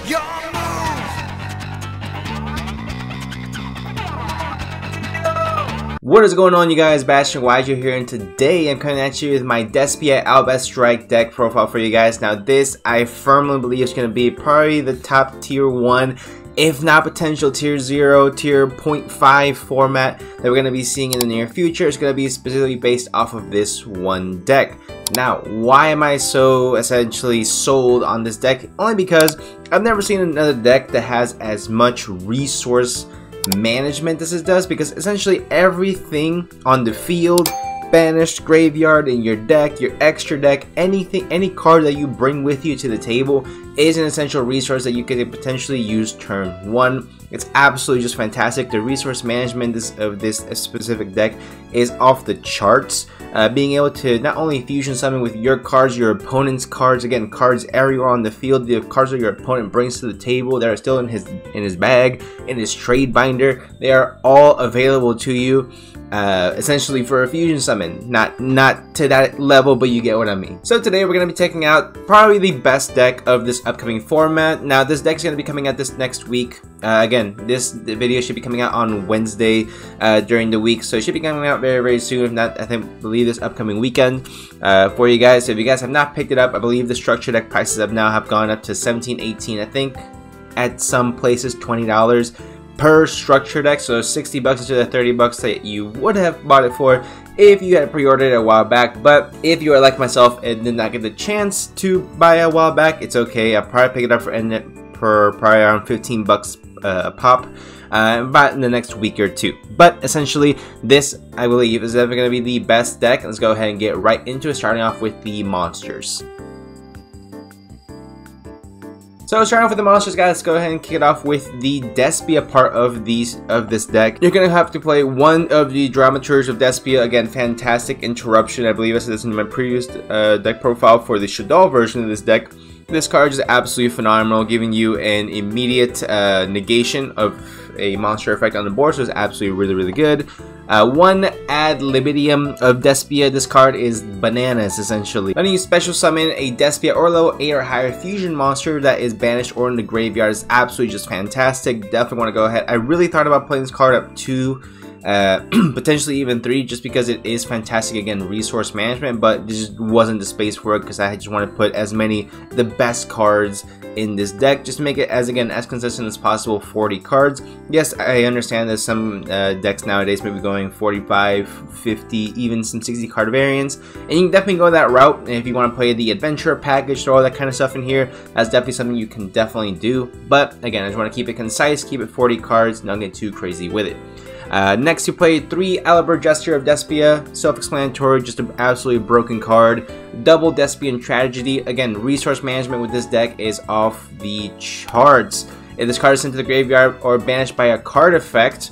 Your move. What is going on, you guys? Bashtian here, and today I'm coming at you with my Despia Albaz Strike deck profile for you guys. Now this, I firmly believe, is going to be probably the top tier 1, if not potential tier 0, tier 0.5 format that we're going to be seeing in the near future. It's going to be specifically based off of this one deck. Now, why am I so essentially sold on this deck? Only because I've never seen another deck that has as much resource management as it does, because essentially everything on the field, banished, graveyard, in your deck, your extra deck, anything, any card that you bring with you to the table is an essential resource that you could potentially use turn 1. It's absolutely just fantastic. The resource management of this specific deck is off the charts. Being able to not only fusion summon with your cards, your opponent's cards, again, cards everywhere on the field, the cards that your opponent brings to the table that are still in his bag, in his trade binder, they are all available to you. Essentially for a fusion summon, not to that level, but you get what I mean. So today we're going to be taking out probably the best deck of this upcoming format. Now this deck is going to be coming out this next week. Again, the video should be coming out on Wednesday during the week, so it should be coming out very soon. If not, I believe this upcoming weekend for you guys. So if you guys have not picked it up, I believe the structure deck prices have gone up to $17, $18, I think at some places $20 per structure deck, so 60 bucks instead of 30 bucks that you would have bought it for if you had pre-ordered it a while back. But if you are like myself and did not get the chance to buy a while back, it's okay. I'll probably pick it up for probably around 15 bucks a pop about in the next week or two. But essentially this, I believe, is ever going to be the best deck. Let's go ahead and get right into it, starting off with the monsters. So starting off with the monsters, guys, let's go ahead and kick it off with the Despia part of this deck. You're gonna have to play one of the Dramaturgs of Despia. Again, fantastic interruption. I believe I said this in my previous deck profile for the Shaddoll version of this deck. This card is absolutely phenomenal, giving you an immediate negation of a monster effect on the board, so it's absolutely really good. One ad libitum of Despia. This card is bananas, essentially. Letting you special summon a Despia or level 8 or higher fusion monster that is banished or in the graveyard is absolutely just fantastic. Definitely want to go ahead. I really thought about playing this card up to potentially even 3, just because it is fantastic, again, resource management, but there just wasn't the space for it because I just want to put as many the best cards in this deck, just to make it as consistent as possible. 40 cards. Yes, I understand that some decks nowadays may be going 45, 50, even some 60 card variants, and you can definitely go that route. And if you want to play the adventure package, throw all that kind of stuff in here, that's definitely something you can definitely do. But again, I just want to keep it concise, keep it 40 cards, not get too crazy with it. Next, you play 3 Albaz Despia of Despia. Self-explanatory, just an absolutely broken card. Double Despian Tragedy. Again, resource management with this deck is off the charts. If this card is sent to the graveyard or banished by a card effect,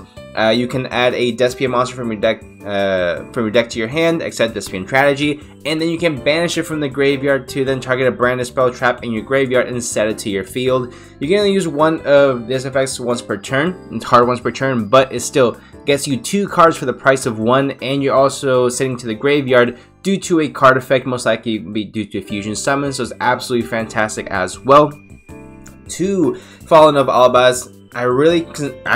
you can add a Despia monster from your deck to your hand, except Despian Tragedy, and then you can banish it from the graveyard to then target a branded spell trap in your graveyard and set it to your field. You can only use one of these effects once per turn. It's hard once per turn, but it still gets you 2 cards for the price of 1, and you're also sitting to the graveyard due to a card effect, most likely be due to a fusion summon, so it's absolutely fantastic as well. 2 Fallen of Albaz. I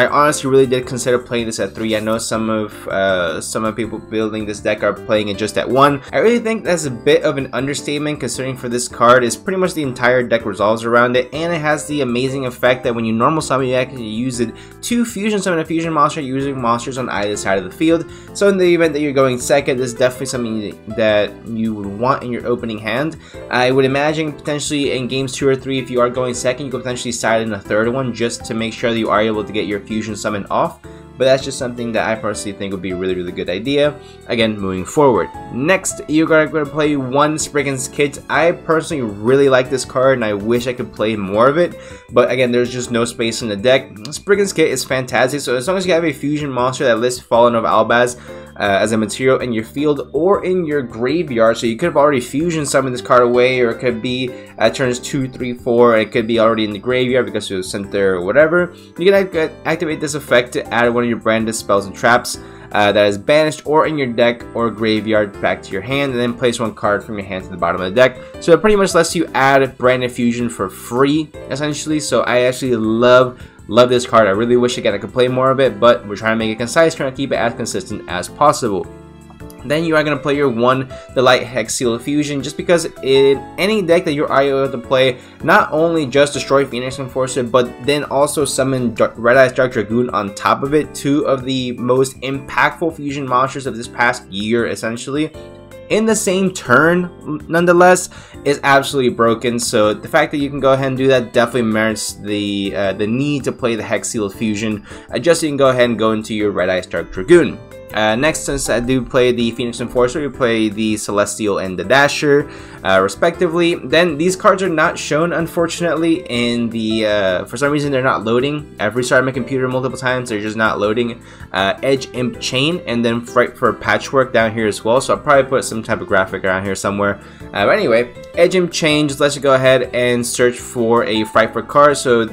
honestly really did consider playing this at 3. I know some of people building this deck are playing it just at 1. I really think that's a bit of an understatement, considering for this card is pretty much the entire deck revolves around it, and it has the amazing effect that when you normal summon, you actually use it to fusion summon a fusion monster using monsters on either side of the field. So in the event that you're going second, this is definitely something that you would want in your opening hand. I would imagine potentially in games 2 or 3, if you are going second, you could potentially side in a third one just to make sure that you are able to get your fusion summon off. But that's just something that I personally think would be a really good idea, again, moving forward. Next, you're going to play 1 Spriggan's Kit. I personally really like this card, and I wish I could play more of it, but again, there's just no space in the deck. Spriggan's Kit is fantastic, so as long as you have a fusion monster that lists Fallen of Albaz as a material in your field or in your graveyard, so you could have already fusion summoned this card away, or it could be at turns 2, 3, 4, it could be already in the graveyard because it was sent there or whatever. You can activate this effect to add one of your branded spells and traps. that is banished or in your deck or graveyard back to your hand, and then place 1 card from your hand to the bottom of the deck. So it pretty much lets you add Branded Fusion for free, essentially. So I actually love this card. I really wish again I could play more of it, but we're trying to make it concise, trying to keep it as consistent as possible. Then you are going to play your 1 the Light Hex Seal Fusion, just because in any deck that you're able to play, not only just destroy Phoenix Enforcer, but then also summon Red Eyes Dark Dragoon on top of it, 2 of the most impactful fusion monsters of this past year, essentially, in the same turn, nonetheless, is absolutely broken. So the fact that you can go ahead and do that definitely merits the need to play the Hex Seal Fusion, just so you can go ahead and go into your Red Eyes Dark Dragoon. Next, since I do play the Phoenix Enforcer, we play the Celestial and the Dasher, respectively. Then these cards are not shown, unfortunately, in the, for some reason they're not loading. I've restarted my computer multiple times, they're just not loading. Edge Imp Chain, and then Fright for Patchwork down here as well, so I'll probably put some type of graphic around here somewhere. But anyway, Edge Imp Chain just lets you go ahead and search for a Fright for card, so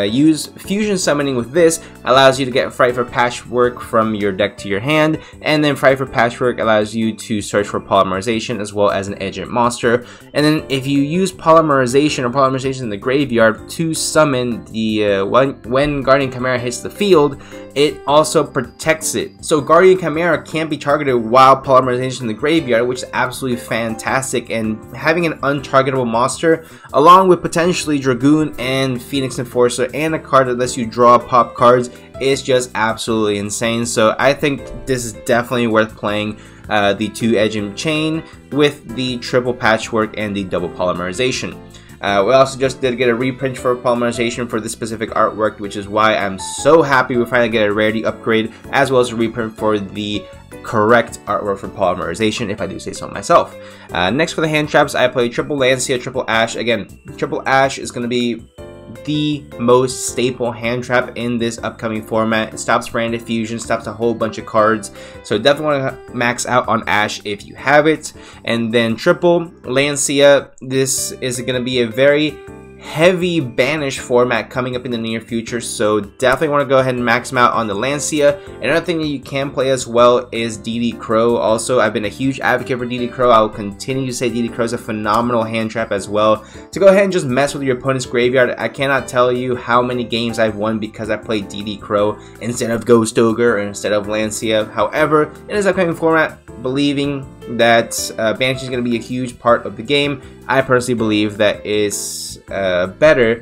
use Fusion Summoning with this, allows you to get Fright for Patchwork from your deck to your hand, and then Fright for Patchwork allows you to search for Polymerization as well as an Edge Imp monster. And then if you use Polymerization in the graveyard to summon the when Guardian Chimera hits the field, it also protects it. So Guardian Chimera can't be targeted while Polymerization in the graveyard, which is absolutely fantastic. And having an untargetable monster, along with potentially Dragoon and Phoenix Enforcer, and a card that lets you draw pop cards, is just absolutely insane. So I think this is definitely worth playing the 2 Edge Imp Chain with the triple Patchwork and the double Polymerization. We also just did get a reprint for Polymerization for this specific artwork, which is why I'm so happy we finally get a rarity upgrade, as well as a reprint for the correct artwork for Polymerization, if I do say so myself. Next, for the hand traps, I play triple Lancia, triple Ash. Again, triple Ash is going to be the most staple hand trap in this upcoming format. It stops Branded Fusion, stops a whole bunch of cards, so definitely want to max out on Ash if you have it. And then triple Lancia, this is going to be a very heavy banish format coming up in the near future, so definitely want to go ahead and max them out on the Lancia. Another thing that you can play as well is DD Crow. Also, I've been a huge advocate for DD Crow. I will continue to say DD Crow is a phenomenal hand trap as well, to go ahead and just mess with your opponent's graveyard. I cannot tell you how many games I've won because I played DD Crow instead of Ghost Ogre or instead of Lancia. However, in this upcoming format, believing that Banshee is going to be a huge part of the game, I personally believe that is better.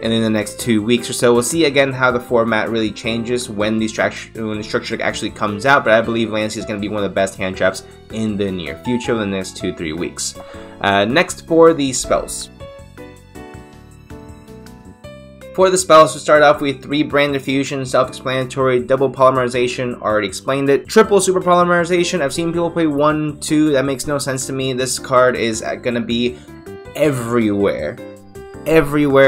And in the next 2 weeks or so, we'll see again how the format really changes when the structure actually comes out. But I believe Lancia is going to be one of the best hand traps in the near future, in the next 2-3 weeks. Next, for the spells. For the spells, we start off with 3 Branded Fusion, self-explanatory, double Polymerization, already explained it. Triple Super Polymerization, I've seen people play 1, 2, that makes no sense to me. This card is gonna be everywhere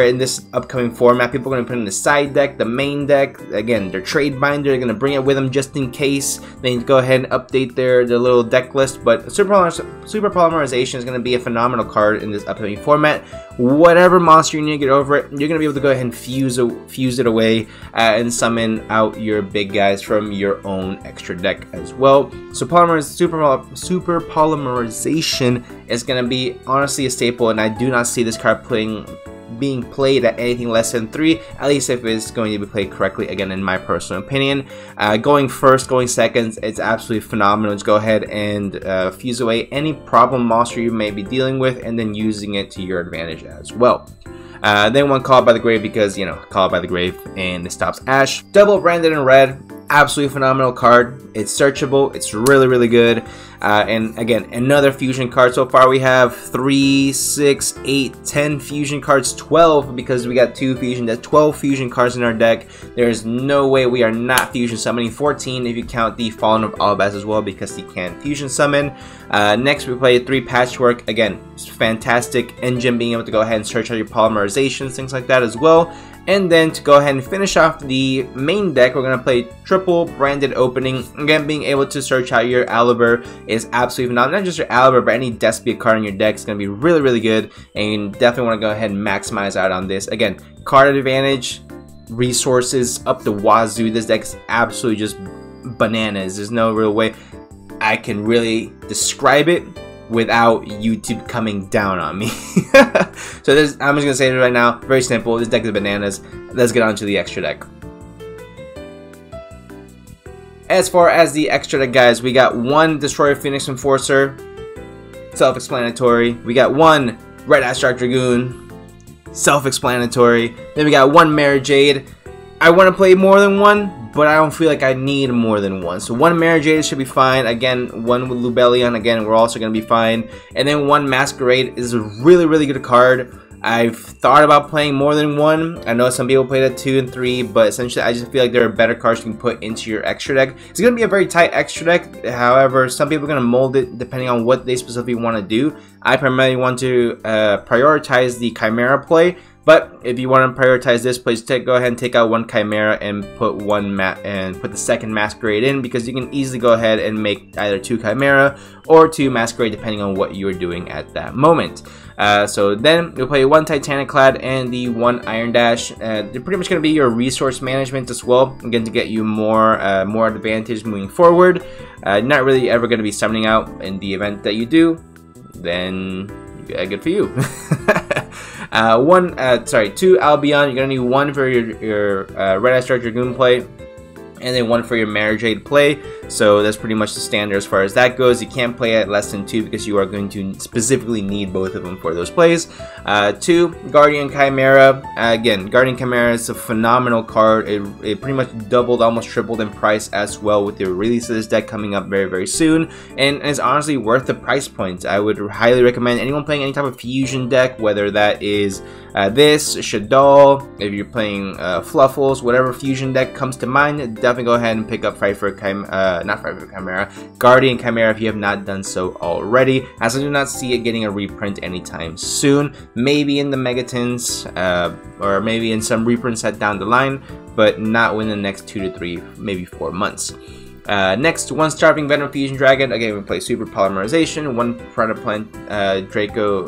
in this upcoming format. People are going to put it in the side deck, the main deck. Again, their trade binder, they're going to bring it with them just in case. They need to go ahead and update their little deck list. But Super Polymerization is going to be a phenomenal card in this upcoming format. Whatever monster you need to get over it, you're going to be able to go ahead and fuse it away and summon out your big guys from your own extra deck as well. So Super Polymerization is going to be honestly a staple, and I do not see this card being played at anything less than 3, at least if it's going to be played correctly, again, in my personal opinion. Going first, going second, it's absolutely phenomenal. Just go ahead and fuse away any problem monster you may be dealing with, and then using it to your advantage as well. Then one Call by the Grave, because, you know, Call by the Grave, and it stops Ash. Double Branded in red, absolutely phenomenal card. It's searchable, it's really good. And again, another fusion card. So far we have 3, 6, 8, 10 fusion cards, 12 because we got 2 fusion. That's 12 fusion cards in our deck. There's no way we are not fusion summoning. 14 if you count the Fallen of Albaz as well, because he can fusion summon. Next we play 3 Patchwork. Again, it's fantastic engine, being able to go ahead and search out your polymerizations, things like that as well. And then to go ahead and finish off the main deck, we're going to play triple Branded Opening. Again, being able to search out your Albaz is absolutely phenomenal. Not just your Albaz, but any Despia card in your deck is going to be really good. And definitely want to go ahead and maximize out on this. Again, card advantage, resources up the wazoo. This deck is absolutely just bananas. There's no real way I can really describe it without YouTube coming down on me. So I'm just gonna say it right now, very simple. This deck is bananas. Let's get on to the extra deck. As far as the extra deck, guys, we got one Destroyer Phoenix Enforcer, self-explanatory. We got one Red Ash Dark Dragoon, self-explanatory. Then we got one Mara Jade. I want to play more than one, but I don't feel like I need more than one. So one Mara Jade should be fine. Again, one with Lubellion, again, we're also going to be fine. And then one Masquerade is a really, really good card. I've thought about playing more than one. I know some people play at 2 and 3, but essentially I just feel like there are better cards you can put into your extra deck. It's going to be a very tight extra deck. However, some people are going to mold it depending on what they specifically want to do. I primarily want to prioritize the Chimera play. But if you want to prioritize this, please go ahead and take out one Chimera and put the second Masquerade in, because you can easily go ahead and make either 2 Chimera or 2 Masquerade depending on what you're doing at that moment. So then you'll play one Titaniclad and the one Iron Dash. They're pretty much going to be your resource management as well, again, to get you more advantage moving forward. Not really ever going to be summoning out in the event that you do, then good for you. 2 Albion. You're gonna need one for your Red Ash Dark Dragoon play, and then one for your Mara Jade play. So that's pretty much the standard as far as that goes. You can't play at less than 2 because you are going to specifically need both of them for those plays. 2 Guardian Chimera. Again, Guardian Chimera is a phenomenal card. It pretty much doubled, almost tripled in price as well with the release of this deck coming up very, very soon, and it's honestly worth the price point. I would highly recommend anyone playing any type of fusion deck, whether that is this, Shaddoll, if you're playing Fluffles, whatever fusion deck comes to mind, definitely go ahead and pick up Chimera, Guardian Chimera if you have not done so already, as I do not see it getting a reprint anytime soon. Maybe in the Megatons, or maybe in some reprint set down the line, but not within the next 2 to 3, maybe 4 months. Next, one Starving Venom Fusion Dragon. Again, we play Super Polymerization. One Predator Plant Draco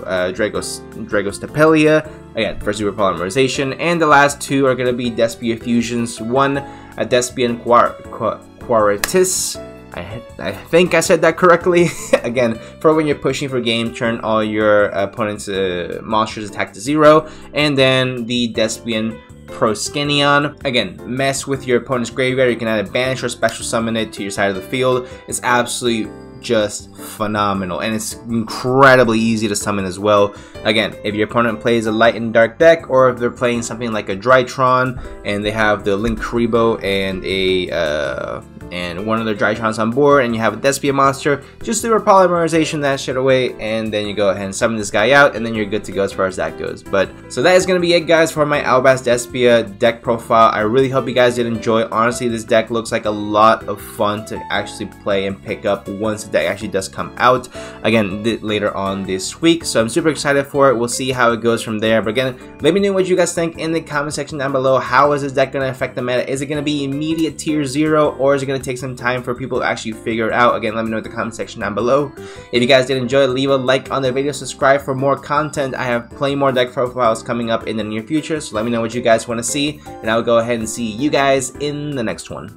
Stapelia. Again, for Super Polymerization. And the last 2 are going to be Despia Fusions. One, a Despian Quaritis. I think I said that correctly. Again, for when you're pushing for game, turn all your opponent's monsters attack to 0. And then the Despian Proskenion. Again, mess with your opponent's graveyard. You can either banish or special summon it to your side of the field. It's absolutely just phenomenal, and it's incredibly easy to summon as well. Again, if your opponent plays a light and dark deck, or if they're playing something like a Drytron and they have the Linkuriboh and one of their Drytrons on board, and you have a Despia monster, just Super Polymerization that shit away, and then you go ahead and summon this guy out, and then you're good to go as far as that goes. But so that is going to be it, guys, for my Albaz Despia deck profile. I really hope you guys did enjoy. Honestly, this deck looks like a lot of fun to actually play and pick up once the deck actually does come out, again, later on this week. So I'm super excited for it. We'll see how it goes from there. But again, let me know what you guys think in the comment section down below. How is this deck going to affect the meta? Is it going to be immediate tier 0, or is it going to take some time for people to actually figure it out? Again, let me know in the comment section down below. If you guys did enjoy, leave a like on the video, subscribe for more content. I have plenty more deck profiles coming up in the near future, so let me know what you guys want to see, and I'll go ahead and see you guys in the next one.